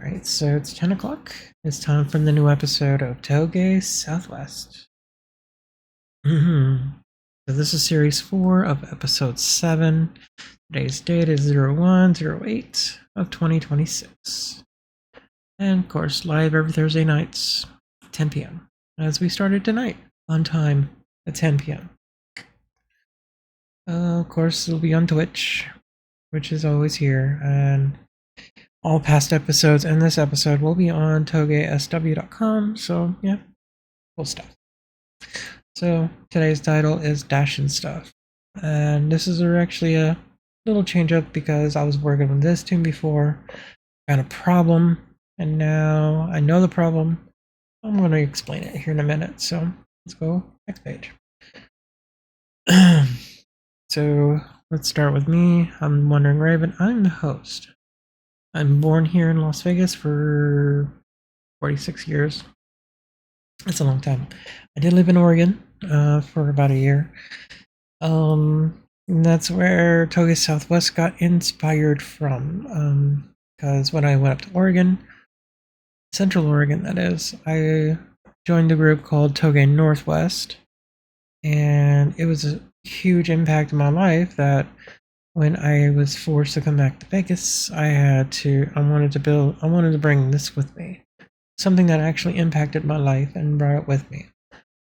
Alright, so it's 10 o'clock. It's time for the new episode of TougeSW. So this is series 4 of episode 7. Today's date is 01/08 of 2026. And of course, live every Thursday nights, 10 p.m. As we started tonight, on time, at 10 p.m. Of course, it'll be on Twitch, which is always here, and all past episodes and this episode will be on TougeSW.com, so yeah, cool stuff. So today's title is Dash and Stuff, and this is actually a little change up because I was working with this tune before, got a problem, and now I know the problem. I'm going to explain it here in a minute, so let's go next page. So let's start with me. I'm Wandering Raven. I'm the host. I'm born here in Las Vegas for 46 years. That's a long time. I did live in Oregon for about a year. And that's where TougeSW got inspired from. Because when I went up to Oregon, Central Oregon that is, I joined a group called Touge Northwest. And it was a huge impact in my life that when I was forced to come back to Vegas, I wanted to bring this with me. Something that actually impacted my life and brought it with me.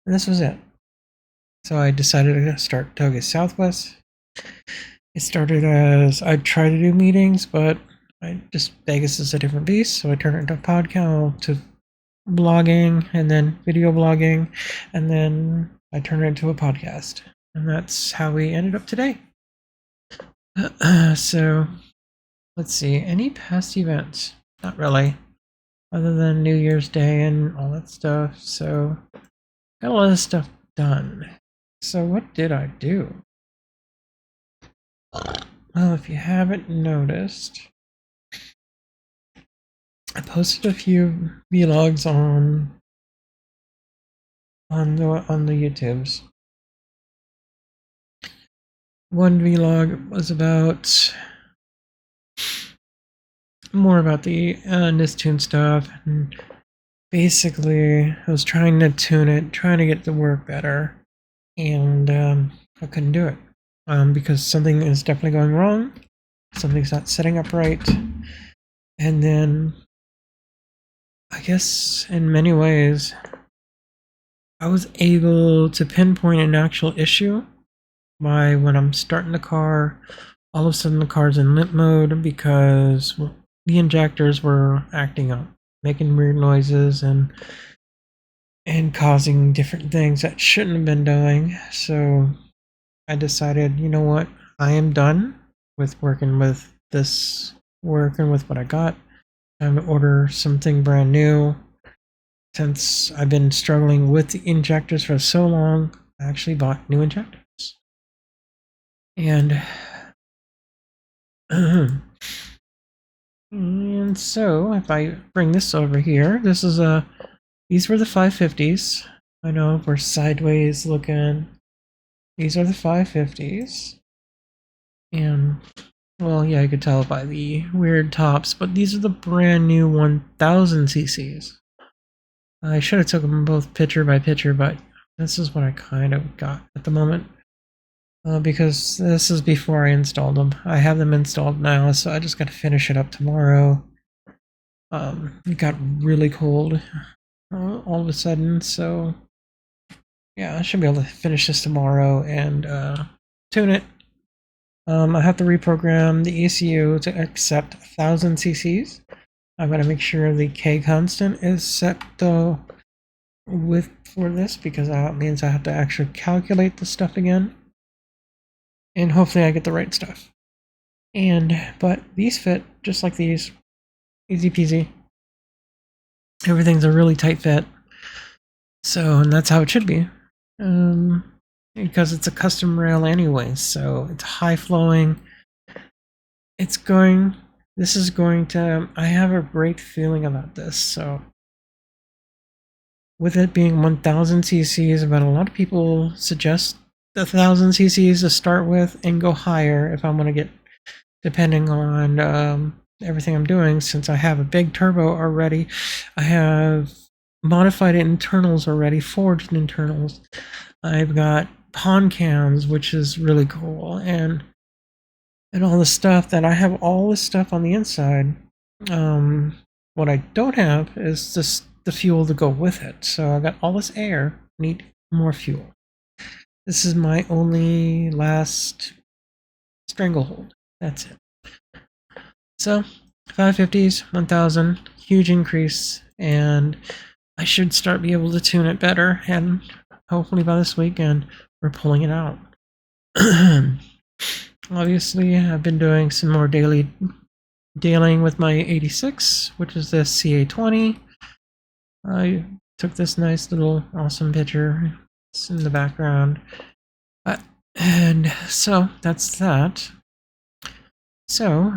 And this was it. So I decided to start TougeSW. It started as I tried to do meetings, but Vegas is a different beast, so I turned it into a podcast, to blogging, and then video blogging, and then I turned it into a podcast. And that's how we ended up today. So, let's see. Any past events? Not really. Other than New Year's Day and all that stuff. So, got a lot of stuff done. So, what did I do? Well, if you haven't noticed, I posted a few vlogs on the YouTubes. One vlog was more about the Nistune stuff, and basically I was trying to tune it, trying to get it to work better, and I couldn't do it because something is definitely going wrong. Something's not setting up right, and then I guess in many ways I was able to pinpoint an actual issue by when I'm starting the car, all of a sudden the car's in limp mode because the injectors were acting up, making weird noises and causing different things that shouldn't have been doing. So I decided, you know what, I am done with working with what I got. Time to order something brand new. Since I've been struggling with the injectors for so long, I actually bought new injectors. And so if I bring this over here, these were the 550s. I know we're sideways looking. These are the 550s. And well, yeah, you could tell by the weird tops, but these are the brand new 1000 cc's. I should have took them both picture by picture, but this is what I kind of got at the moment. Because this is before I installed them. I have them installed now, so I just got to finish it up tomorrow. It got really cold all of a sudden, so yeah, I should be able to finish this tomorrow and tune it. I have to reprogram the ECU to accept 1000 cc's. I've got to make sure the K constant is set for this, because that means I have to actually calculate the stuff again. And hopefully I get the right stuff. But these fit just like these. Easy peasy. Everything's a really tight fit. So, and that's how it should be. Because it's a custom rail anyway, so it's high flowing. I have a great feeling about this, so. With it being 1000 cc's, but a lot of people suggest 1000 cc's to start with and go higher if I'm going to get, depending on everything I'm doing, since I have a big turbo already. I have modified internals already, forged internals. I've got pawn cams, which is really cool, and all the stuff that I have all this stuff on the inside. What I don't have is just the fuel to go with it. So I got all this air, need more fuel. This is my only last stranglehold. That's it. So 550s, 1000, huge increase, and I should start be able to tune it better, and hopefully by this weekend we're pulling it out. Obviously, I've been doing some more dealing with my 86, which is the CA20. I took this nice little awesome picture. It's in the background. And so that's that. So,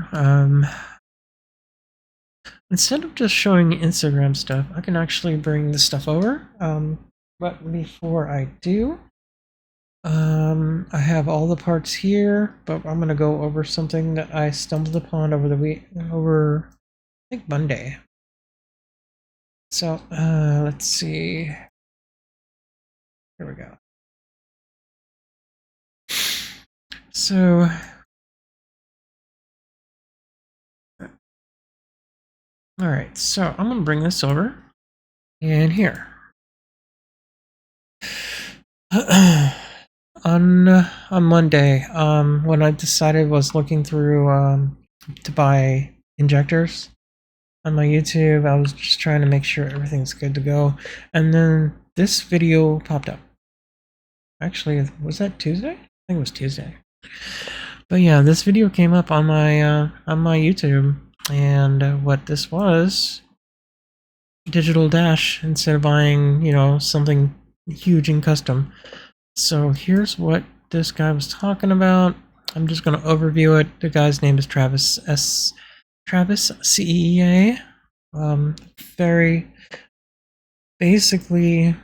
instead of just showing Instagram stuff, I can actually bring this stuff over. But before I do, I have all the parts here, but I'm gonna go over something that I stumbled upon over the week, I think Monday. So, let's see. Here we go. So, all right, so I'm gonna bring this over, and here. On Monday, when I decided was looking through to buy injectors on my YouTube, I was just trying to make sure everything's good to go, and then this video popped up. Actually, was that Tuesday? I think it was Tuesday. But yeah, this video came up on my YouTube, and what this was, digital dash instead of buying, you know, something huge and custom. So here's what this guy was talking about. I'm just going to overview it. The guy's name is Travis CEA. Very basically,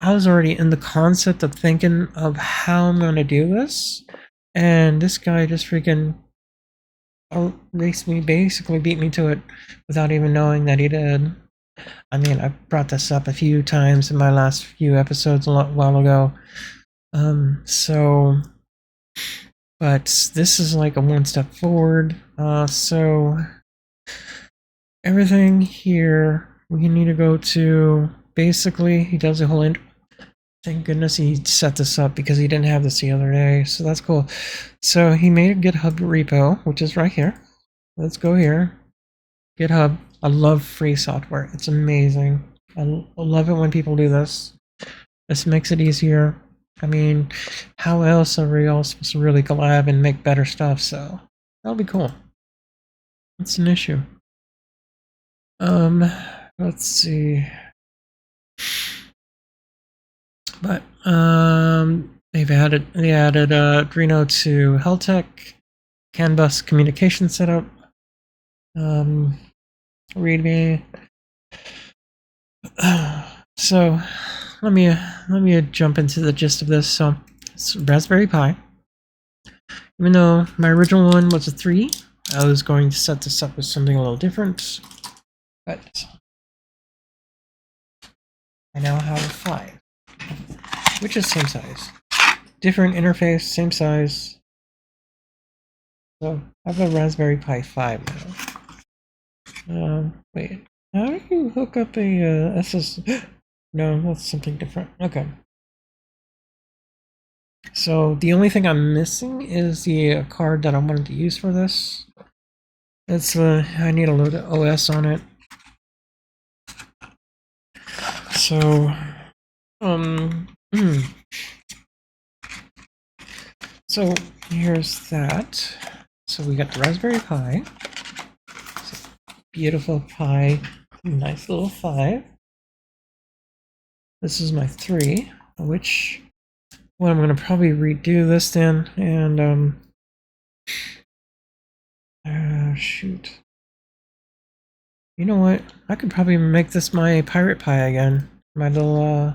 I was already in the concept of thinking of how I'm going to do this, and this guy just freaking raced me, basically beat me to it without even knowing that he did. I mean, I brought this up a few times in my last few episodes a while ago. But this is like a one step forward. So everything here, we need to go to, basically, he does a whole thank goodness he set this up because he didn't have this the other day. So that's cool. So he made a GitHub repo, which is right here. Let's go here. GitHub. I love free software. It's amazing. I love it when people do this. This makes it easier. I mean, how else are we all supposed to really collab and make better stuff? So that'll be cool. It's an issue. Let's see. But they added Adreno to Heltec, CAN bus communication setup, README. So let me jump into the gist of this. So it's Raspberry Pi. Even though my original one was a 3, I was going to set this up with something a little different, but I now have a 5, which is same size. Different interface, same size. So I have a Raspberry Pi 5 now. Wait, how do you hook up a SS? No, that's something different. Okay. So the only thing I'm missing is the card that I wanted to use for this. It's I need a load of OS on it. So so here's that. So we got the Raspberry Pi. Beautiful Pi, nice little 5. This is my 3, which, well, I'm going to probably redo this then, and shoot. You know what? I could probably make this my Pirate Pi again. My little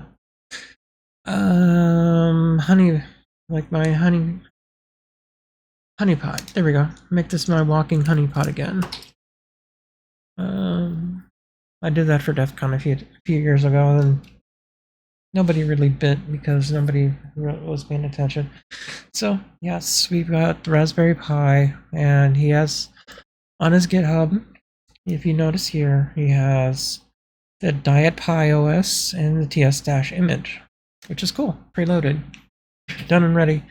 honey, like my honey pot. There we go. Make this my walking honey pot again. I did that for DEF CON a few years ago, and nobody really bit because nobody was paying attention. So yes, we've got the Raspberry Pi, and he has on his GitHub, if you notice here, he has the Diet Pi OS and the TS- image, which is cool, preloaded, done and ready.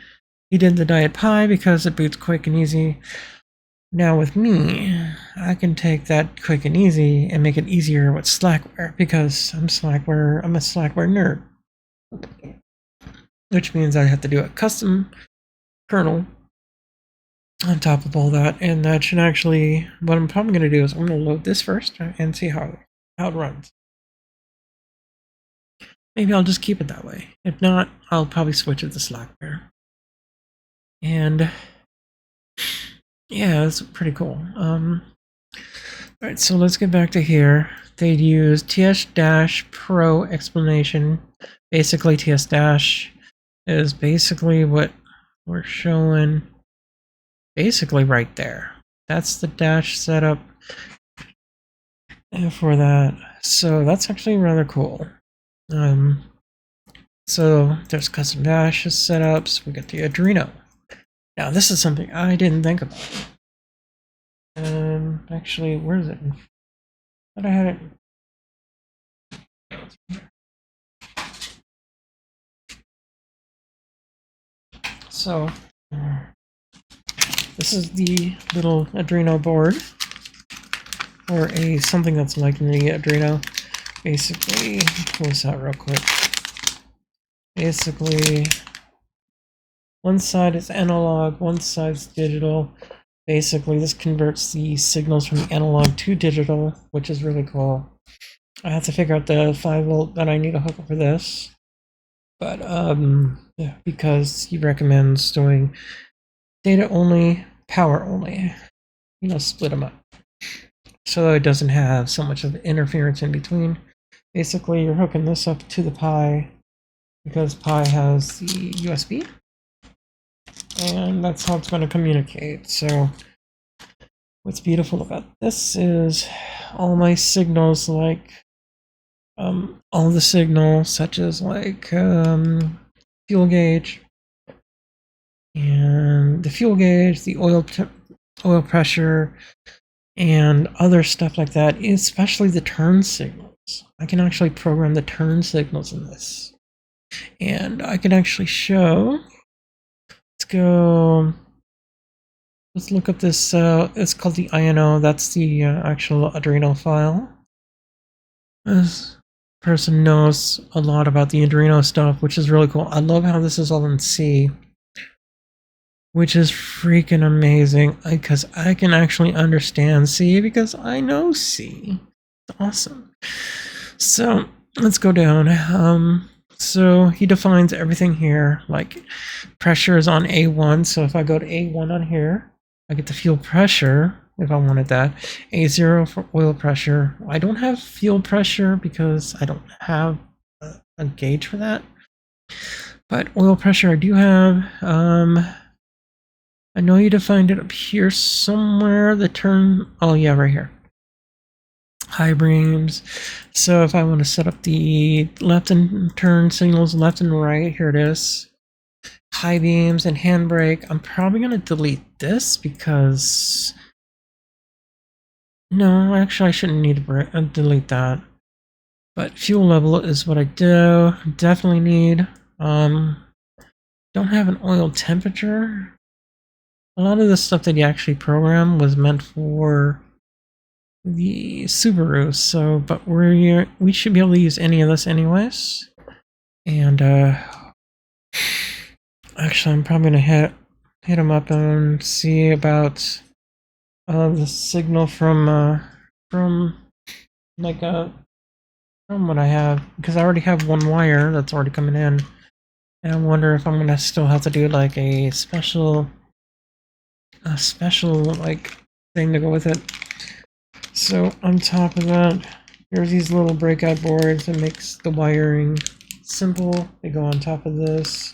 He did the Diet Pi because it boots quick and easy. Now with me, I can take that quick and easy and make it easier with Slackware because I'm a Slackware nerd. Which means I have to do a custom kernel on top of all that, and that should actually, what I'm probably going to do is I'm going to load this first and see how it runs. Maybe I'll just keep it that way. If not, I'll probably switch it to Slackware. And yeah, it's pretty cool. Alright, so let's get back to here. They'd use TS-Pro explanation. Basically, TS- is basically what we're showing basically right there. That's the dash setup for that. So that's actually rather cool. So there's custom dash setups. We got the Arduino. Now this is something I didn't think about. Actually, where is it? I thought I had it. So this is the little Arduino board, or something that's like the Arduino. Basically, pull this out real quick. Basically, one side is analog, one side's digital. Basically, this converts the signals from the analog to digital, which is really cool. I have to figure out the 5-volt that I need to hook up for this. But yeah, because he recommends doing data only, power only, split them up, so it doesn't have so much of interference in between. Basically, you're hooking this up to the Pi because Pi has the USB, and that's how it's going to communicate. So what's beautiful about this is all my signals, like all the signals such as like fuel gauge, and the fuel gauge, the oil pressure, and other stuff like that, especially the turn signals. I can actually program the turn signals in this. And I can actually show, let's look up this, it's called the INO, that's the actual Arduino file. This person knows a lot about the Arduino stuff, which is really cool. I love how this is all in C, which is freaking amazing, because I can actually understand C because I know C. It's awesome. So let's go down. So he defines everything here, like pressure is on A1. So if I go to A1 on here, I get the fuel pressure if I wanted that. A0 for oil pressure. I don't have fuel pressure because I don't have a gauge for that. But oil pressure I do have. I know you defined it up here somewhere. The turn, oh yeah, right here. High beams. So if I want to set up the left and turn signals left and right, here it is. High beams and handbrake. I'm probably going to delete this because no, actually I shouldn't need to delete that. But fuel level is what I do. Definitely need. Don't have an oil temperature. A lot of the stuff that you actually program was meant for the Subaru, so but we should be able to use any of this anyways. And actually I'm probably gonna hit him up and see about the signal from like from what I have, because I already have one wire that's already coming in, and I wonder if I'm gonna still have to do like a special like thing to go with it. So on top of that, there's these little breakout boards that makes the wiring simple. They go on top of this.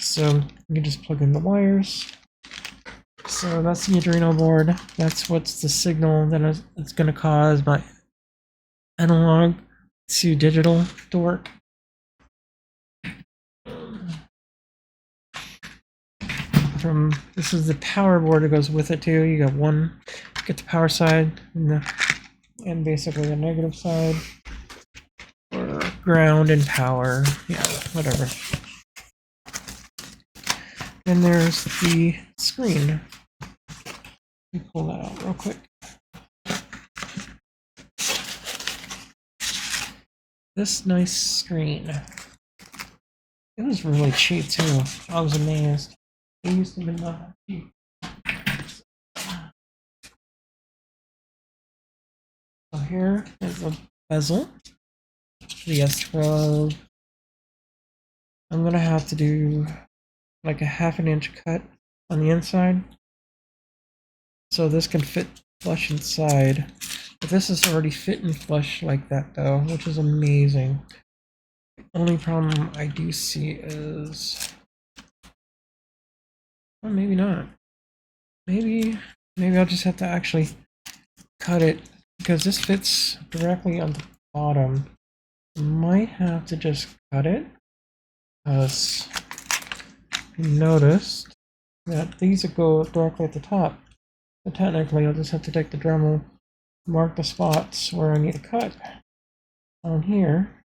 So you can just plug in the wires. So that's the Arduino board. That's what's the signal that it's going to cause my analog to digital to work. This is the power board that goes with it too. You got one, get the power side and basically the negative side, or ground and power. Yeah, whatever. Then there's the screen. Let me pull that out real quick. This nice screen. It was really cheap too. I was amazed. It used to be not cheap. So here is a bezel. The S12. I'm gonna have to do like a 1/2 inch cut on the inside, so this can fit flush inside. But this is already fitting flush like that though, which is amazing. The only problem I do see is, well, maybe not. Maybe I'll just have to actually cut it, because this fits directly on the bottom. I might have to just cut it, because you noticed that these go directly at the top. So technically I'll just have to take the Dremel, mark the spots where I need to cut on here,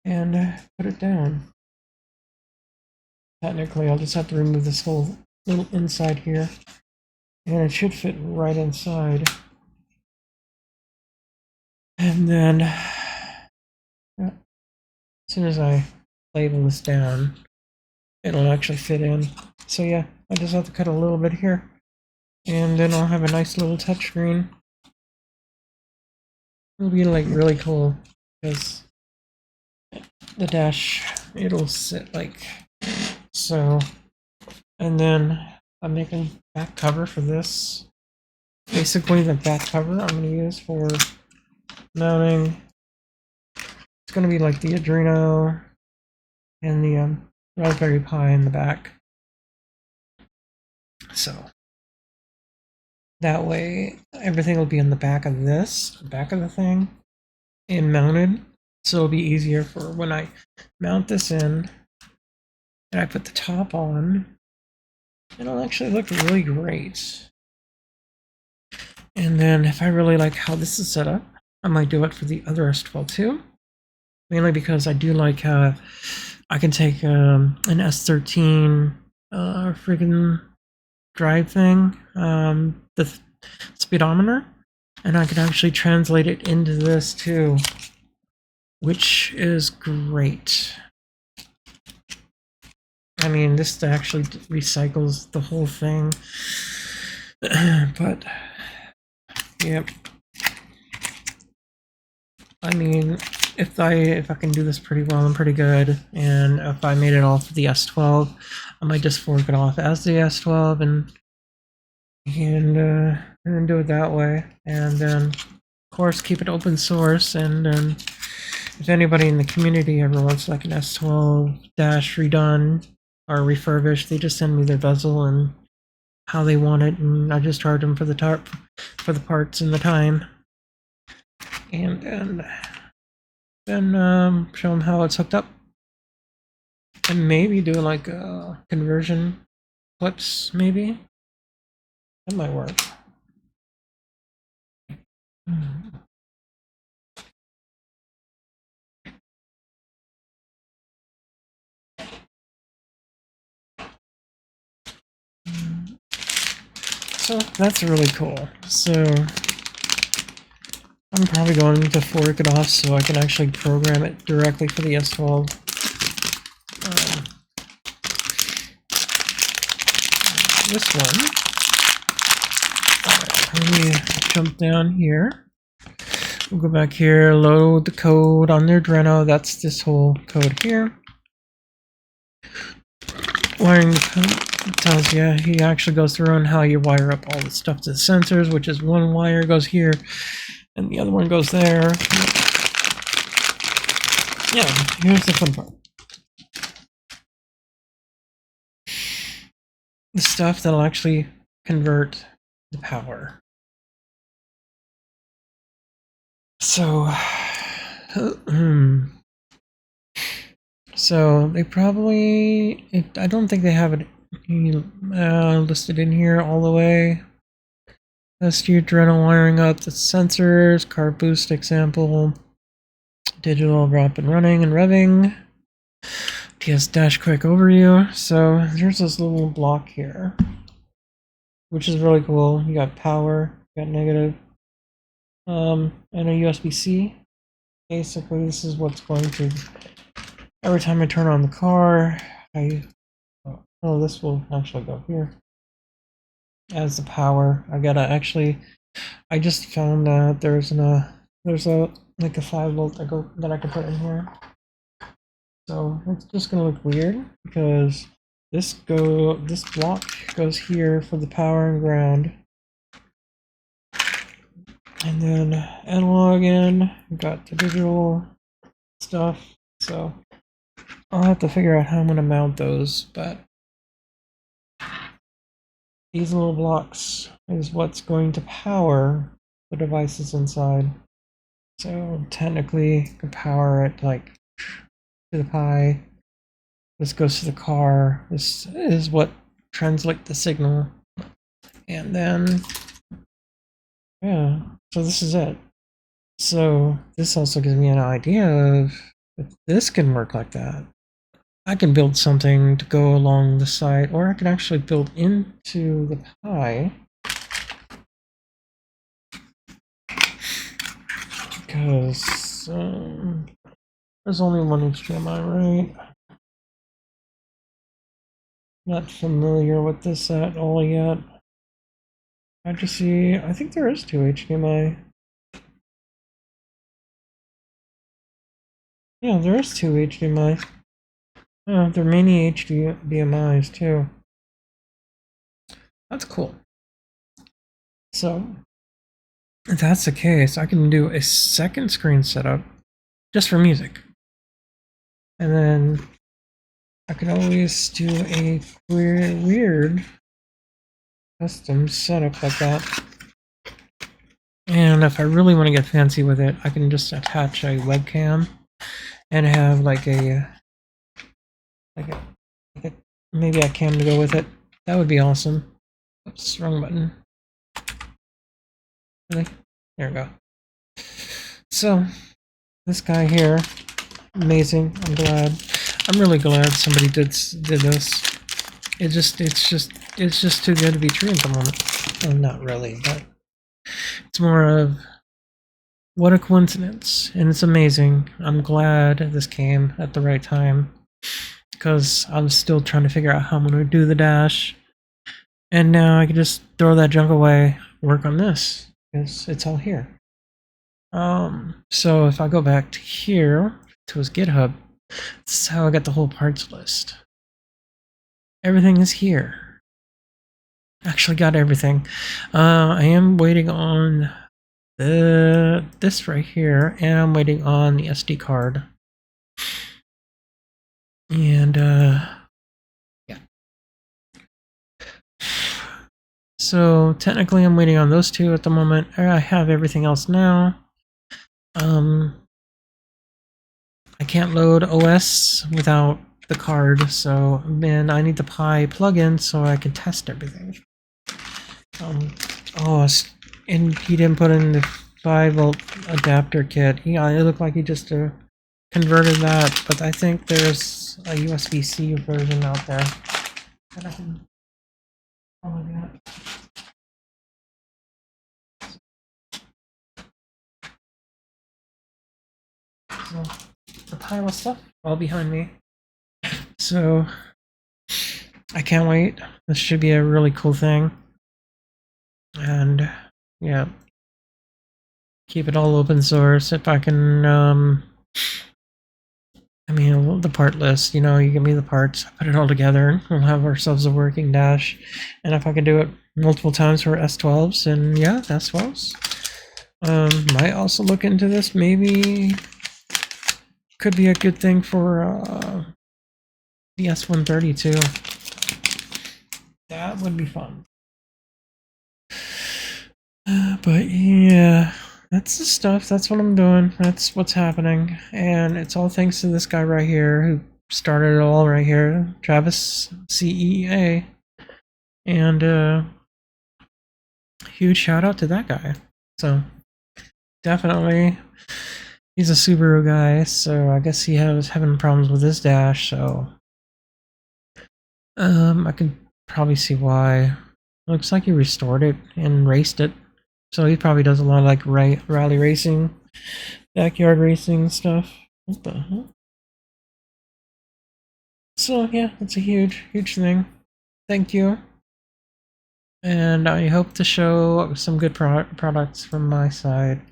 and put it down. Technically I'll just have to remove this whole little inside here, and it should fit right inside. And then as soon as I label this down, it'll actually fit in. So yeah, I just have to cut a little bit here, and then I'll have a nice little touchscreen. It'll be like really cool, because the dash, it'll sit like so. And then I'm making back cover for this. Basically the back cover I'm going to use for mounting. It's going to be like the Arduino and the Raspberry Pi in the back. So that way everything will be in the back of this, the back of the thing, and mounted. So it'll be easier for when I mount this in and I put the top on. It'll actually look really great. And then if I really like how this is set up, I might do it for the other S12 too. Mainly because I do like how I can take an S13 freaking drive thing, the speedometer, and I can actually translate it into this too, which is great. I mean, this actually recycles the whole thing, but yep. I mean, if I can do this pretty well and pretty good, and if I made it all for the S12, I might just fork it off as the S12 and do it that way. And then, of course, keep it open source. And then, if anybody in the community ever wants like an S12 dash redone or refurbished, they just send me their bezel and how they want it, and I just charge them for the parts and the time. And then show them how it's hooked up, and maybe do like conversion clips. Maybe that might work. So that's really cool. So I'm probably going to fork it off so I can actually program it directly for the S12. This one. Alright, let me jump down here. We'll go back here, load the code on their Arduino. That's this whole code here. Wiring the code tells you, he actually goes through on how you wire up all the stuff to the sensors, which is one wire goes here and the other one goes there. Yeah, here's the fun part. the stuff that'll actually convert the power. So, so they probably, I don't think they have it listed in here all the way. SG adrenal wiring up the sensors, car boost example, digital drop and running and revving, TS dash quick overview. So there's this little block here, which is really cool. You got power, you got negative, and a USB-C. Basically, this is what's going to, every time I turn on the car, oh, this will actually go here as the power. I gotta actually, I just found that there's a like a 5 volt that I can put in here. So it's just gonna look weird because this block goes here for the power and ground. And then analog in, got the digital stuff. So I'll have to figure out how I'm gonna mount those, but these little blocks is what's going to power the devices inside. So technically, you can power it like to the Pi. This goes to the car. This is what translates the signal. And then, yeah, so this is it. So this also gives me an idea of if this can work like that. I can build something to go along the side, or I can actually build into the Pi. Because there's only one HDMI, right? Not familiar with this at all yet. I just see, I think there is 2 HDMI. Yeah, there is 2 HDMI. Oh, there are many HDMIs too. That's cool. So, if that's the case, I can do a second screen setup just for music. And then I could always do a weird custom setup like that. And if I really want to get fancy with it, I can just attach a webcam and have like a maybe a cam to go with it. That would be awesome. Oops, wrong button. Really? There we go. So this guy here, amazing. I'm really glad somebody did this. It's just too good to be true at the moment. Well, not really, but it's more of what a coincidence, and it's amazing. I'm glad this came at the right time because I'm still trying to figure out how I'm going to do the dash, and now I can just throw that junk away, work on this because it's all here. So if I go back to here to his GitHub, this is how I got the whole parts list. Everything is here. Actually got everything. I am waiting on this right here, and I'm waiting on the SD card. And yeah. So technically I'm waiting on those 2 at the moment. I have everything else now. I can't load OS without the card, so then I need the Pi plugin so I can test everything. Oh, and he didn't put in the 5-volt adapter kit. Yeah, it looked like he just converted that, but I think there's a USB-C version out there that I can probably get. So the pile of stuff all behind me. So I can't wait. This should be a really cool thing. And yeah, keep it all open source. If I can, I mean, the part list, you know, you give me the parts, I put it all together, and we'll have ourselves a working dash. And if I can do it multiple times for S12s, and yeah, S12s. Might also look into this, maybe could be a good thing for the S130 too. That would be fun. But yeah, that's the stuff. That's what I'm doing. That's what's happening. And it's all thanks to this guy right here who started it all right here, Travis CEA. And huge shout out to that guy. So definitely, he's a Subaru guy. So I guess he was having problems with his dash. So I can probably see why. Looks like he restored it and raced it. So he probably does a lot of like rally racing, backyard racing stuff. What the hell? So yeah, it's a huge, huge thing. Thank you. And I hope to show some good products from my side.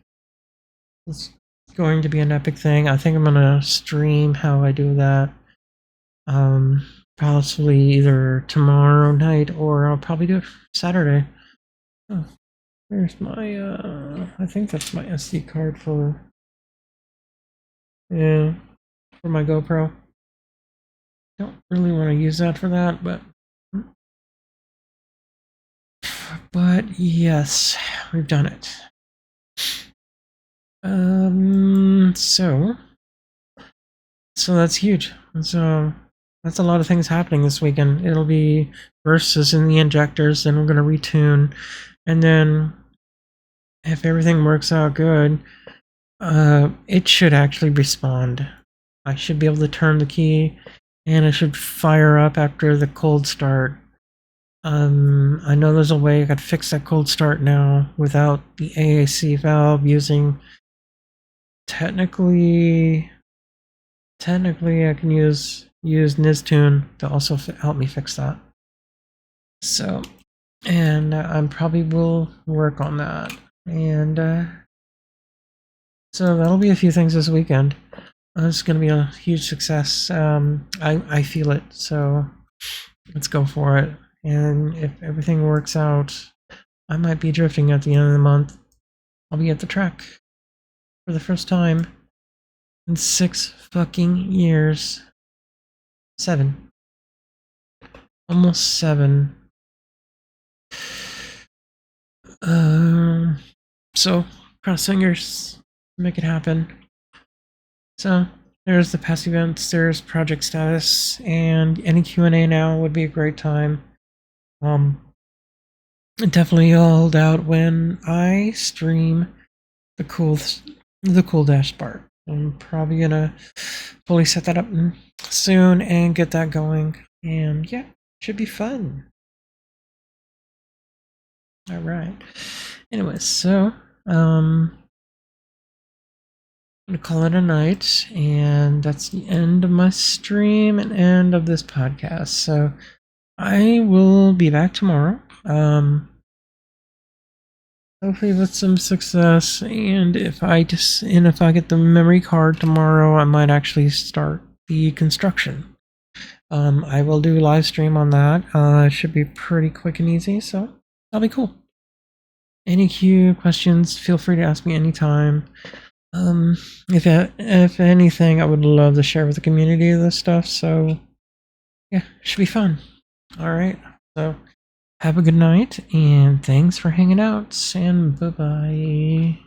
It's going to be an epic thing. I think I'm gonna stream how I do that. Possibly either tomorrow night or I'll probably do it Saturday. Oh, where's my I think that's my SD card for my GoPro. Don't really want to use that for that, but yes, we've done it. So that's huge. So that's a lot of things happening this weekend. It'll be versus in the injectors, then we're gonna retune, and then if everything works out good, it should actually respond. I should be able to turn the key, and it should fire up after the cold start. I know there's a way I could fix that cold start now without the AAC valve using. Technically, I can use Niztune to also help me fix that. So, and I probably will work on that. And so that'll be a few things this weekend. It's going to be a huge success. I feel it. So let's go for it. And if everything works out, I might be drifting at the end of the month. I'll be at the track for the first time in 6 fucking years. 7. Almost 7. So cross fingers, make it happen. So there's the past events, there's project status, and any Q&A now would be a great time. Definitely hold out when I stream the cool dash part. I'm probably gonna fully set that up soon and get that going. And yeah, should be fun. All right. Anyways, so I'm gonna call it a night, and that's the end of my stream and end of this podcast. So I will be back tomorrow. Hopefully with some success, and if I get the memory card tomorrow, I might actually start the construction. I will do live stream on that. It should be pretty quick and easy, so that'll be cool. Any questions, feel free to ask me anytime. If anything, I would love to share with the community this stuff. So yeah, it should be fun. All right. So have a good night, and thanks for hanging out, and bye-bye.